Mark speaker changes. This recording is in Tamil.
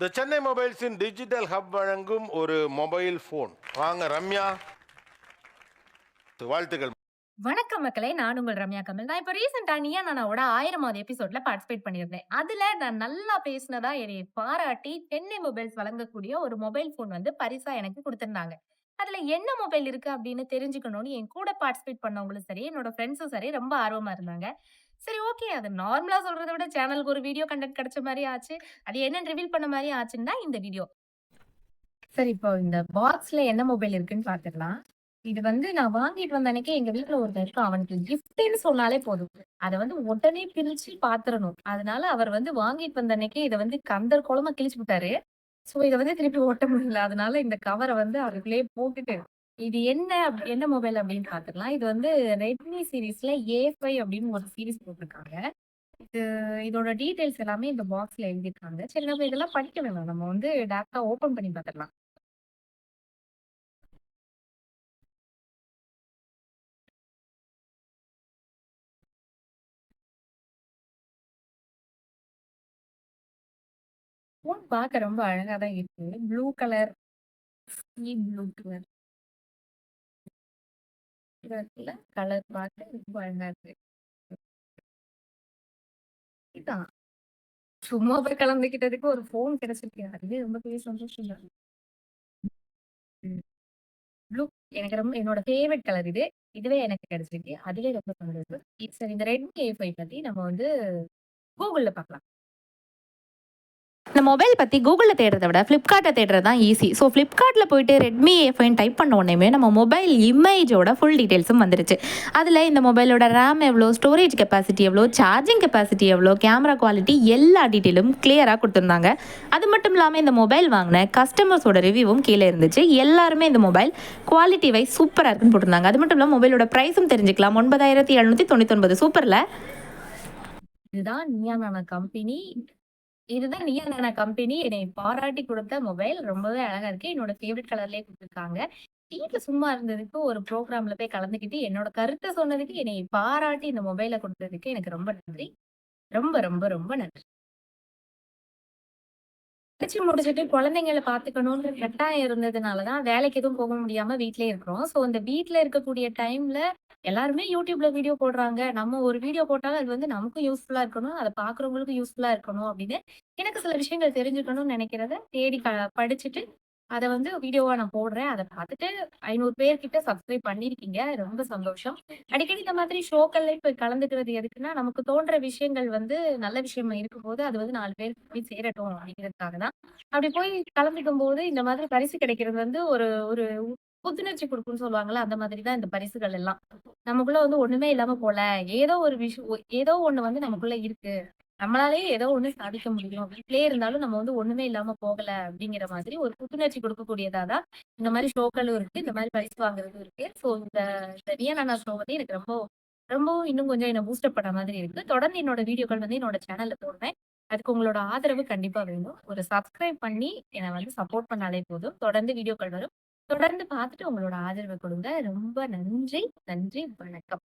Speaker 1: இந்த சென்னை மொபைல்ஸின் டிஜிட்டல் ஹப் வழங்கும் ஒரு மொபைல் போன். வாங்க ரம்யா, வாழ்த்துக்கள்.
Speaker 2: வணக்கம் மக்களே, நான் உங்கள் ரம்யா கமல். நான் இப்ப ரீசென்ட்டா நீயா நானாவோட 1000வது எபிசோட்ல பார்ட்டிசிபேட் பண்ணியிருந்தேன். அதுல நான் நல்லா பேசினதா என்னைய பாராட்டி சென்னை மொபைல்ஸ் வழங்கக்கூடிய ஒரு மொபைல் ஃபோன் வந்து பரிசா எனக்கு குடுத்திருந்தாங்க. அதுல என்ன மொபைல் இருக்கு அப்படின்னு தெரிஞ்சுக்கணும்னு என் கூட பார்ட்டிசிபேட் பண்ணவங்களும் சரி, என்னோட ஃப்ரெண்ட்ஸும் சரி ரொம்ப ஆர்வமா இருந்தாங்க. சரி, ஓகே, அது நார்மலா சொல்றத விட சேனலுக்கு ஒரு வீடியோ கன்டென்ட் கிடைச்ச மாரி ஆச்சு. அது என்னன்னு ரிவீல் பண்ண மாரி ஆச்சுன்னு தான் இந்த வீடியோ. சரி, இப்போ இந்த பாக்ஸ்ல என்ன மொபைல் இருக்குன்னு பார்த்துடலாம். இது வந்து நான் வாங்கிட்டு வந்த அன்னைக்கே எங்க வீட்ல ஒருத்தன் இருக்கான். அவனுக்கு கிஃப்ட்ன்னு சொன்னாலே போதும். அத வந்து உடனே பிரிச்சு பாத்துறணும். அதனால அவர் வந்து வாங்கிட்டு வந்த அன்னைக்கே இத வந்து கந்தர் கோலமா கிழிச்சு விட்டாரு. சோ இத வந்து திருப்பி ஒட்ட முடியல. அதனால இந்த கவர வந்து அதுக்குள்ளயே போட்டுட்டு, இது என்ன மொபைல் அப்படின்னு பாத்துக்கலாம். இது வந்து Redmi சீரிஸ்ல A5 அப்படின்னு ஒரு சீரிஸ் போட்டிருக்காங்க. இது இதோட டீடைல்ஸ் எல்லாமே இந்த பாக்ஸ்ல எழுதியிருக்காங்க. சரி, நம்ம இதெல்லாம் படிக்க வேணாம். நம்ம வந்து டைரக்ட்டா ஓப்பன் பண்ணி பாத்துடலாம். ஃபோன் பார்க்க ரொம்ப அழகா தான் இருக்கு. Blue colour, sky blue colour இருக்குல்ல. கலர் பார்க்க ரொம்ப அழகா இருக்கு. இதான் சும்மா போய் கலந்துக்கிட்டதுக்கு ஒரு ஃபோன் கிடைச்சிருக்கு. அதுவே ரொம்ப பெரிய சந்தோஷம் தான். ம். ப்ளூ எனக்கு ரொம்ப என்னோட ஃபேவரைட் கலர் இது. இதுவே எனக்கு கிடைச்சிருக்கு. அதுவே ரொம்ப சந்தோஷம். சரி, இந்த Redmi A5 பத்தி நம்ம வந்து Googleல பார்க்கலாம்.
Speaker 3: இந்த மொபைல் பற்றி கூகுளில் தேடுறத விட ஃப்ளிப்கார்ட்டை தேடுறது தான் ஈஸி. ஸோ ஃப்ளிப்கார்ட்டில் போயிட்டு ரெட்மி A5 டைப் பண்ண உடனே நம்ம மொபைல் இமேஜோட ஃபுல் டீட்டெயில்ஸும் வந்துருச்சு. அதில் இந்த மொபைலோட ரேம் எவ்வளோ, ஸ்டோரேஜ் கெப்பாசிட்டி எவ்வளோ, சார்ஜிங் கெப்பாசிட்டி எவ்வளோ, கேமரா குவாலிட்டி எல்லா டீட்டெயிலும் கிளியராக கொடுத்துருந்தாங்க. அது மட்டும் இல்லாமல் இந்த மொபைல் வாங்கின கஸ்டமர்ஸோட ரிவ்யூவும் கீழே இருந்துச்சு. எல்லாருமே இந்த மொபைல் குவாலிட்டி வைஸ் சூப்பராக இருக்குன்னு போட்டிருந்தாங்க. அது மட்டும் இல்லாமல் மொபைலோட ப்ரைஸும் தெரிஞ்சுக்கலாம். 9799 சூப்பரில்.
Speaker 2: இதுதான் நீயா நானா கம்பெனி. இதுதான் நீயா நானா கம்பெனி என்னை பாராட்டி குடுத்த மொபைல். ரொம்பவே அழகா இருக்கு. என்னோட ஃபேவரைட் கலர்லயே குடுத்துருக்காங்க. வீட்ல சும்மா இருந்ததுக்கு ஒரு ப்ரோகிராம்ல போய் கலந்துக்கிட்டு, என்னோட கருத்த சொன்னதுக்கு, என்னைய பாராட்டி இந்த மொபைல குடுத்ததுக்கு எனக்கு ரொம்ப நன்றி. ரொம்ப, ரொம்ப, ரொம்ப நன்றி. படிச்சு முடிச்சுட்டு குழந்தைங்கள பார்த்துக்கணுன்ற கட்டாயம் இருந்ததுனால தான் வேலைக்கு எதுவும் போக முடியாம வீட்லயே இருக்கிறோம். ஸோ இந்த வீட்ல இருக்கக்கூடிய டைம்ல எல்லாருமே YouTubeல வீடியோ போடுறாங்க. நம்ம ஒரு வீடியோ போட்டாலும் அது வந்து நமக்கும் யூஸ்ஃபுல்லா இருக்கணும். அத பார்க்குறவங்களுக்கும் யூஸ்ஃபுல்லா இருக்கணும் அப்படின்னு எனக்கு சில விஷயங்கள் தெரிஞ்சுக்கணும்னு நினைக்கிறத தேடி படிச்சுட்டு அத வந்து வீடியோவா நான் போடுறேன். அத பார்த்துட்டு 500 பேர்கிட்ட சப்ஸ்கிரைப் பண்ணியிருக்கீங்க. ரொம்ப சந்தோஷம். அடிக்கடி இந்த மாதிரி ஷோக்கள்ல போய் கலந்துக்கிறது எதுக்குன்னா, நமக்கு தோன்ற விஷயங்கள் வந்து நல்ல விஷயமா இருக்கும்போது, அது வந்து 4 பேருக்கு போய் சேரட்டும் அப்படிங்கிறதுக்காக தான். அப்படி போய் கலந்துக்கும்போது, இந்த மாதிரி பரிசு கிடைக்கிறது வந்து ஒரு ஒரு புத்துணர்ச்சி குடுக்கும்னு சொல்லுவாங்கல்ல, அந்த மாதிரி தான் இந்த பரிசுகள் எல்லாம். நமக்குள்ள வந்து ஒண்ணுமே இல்லாம போல, ஏதோ ஒரு ஏதோ ஒண்ணு வந்து நமக்குள்ள இருக்கு. நம்மளாலயே ஏதோ ஒண்ணு சாதிக்க முடியும். வீட்லயே இருந்தாலும் நம்ம வந்து ஒண்ணுமே இல்லாம போகல அப்படிங்கிற மாதிரி ஒரு புத்துணர்ச்சி கொடுக்கக்கூடியதா தான் இந்த மாரி ஷோக்களும் இருக்கு. இந்த மாரி பரிசு வாங்குறதும் இருக்கு. ஸோ இந்த ரியா நானா ஷோ வந்து எனக்கு ரொம்பவும் இன்னும் கொஞ்சம் என்ன பூஸ்டப் பண்ண மாதிரி இருக்கு. தொடர்ந்து என்னோட வீடியோக்கள் வந்து என்னோட சேனல்ல போடுவேன். அதுக்கு உங்களோட ஆதரவு கண்டிப்பா வேணும். ஒரு சப்ஸ்கிரைப் பண்ணி என்ன வந்து சப்போர்ட் பண்ணாலே போதும். தொடர்ந்து வீடியோக்கள் வரும். தொடர்ந்து பார்த்துட்டு உங்களோட ஆதரவு கொடுங்க. ரொம்ப நன்றி, நன்றி, வணக்கம்.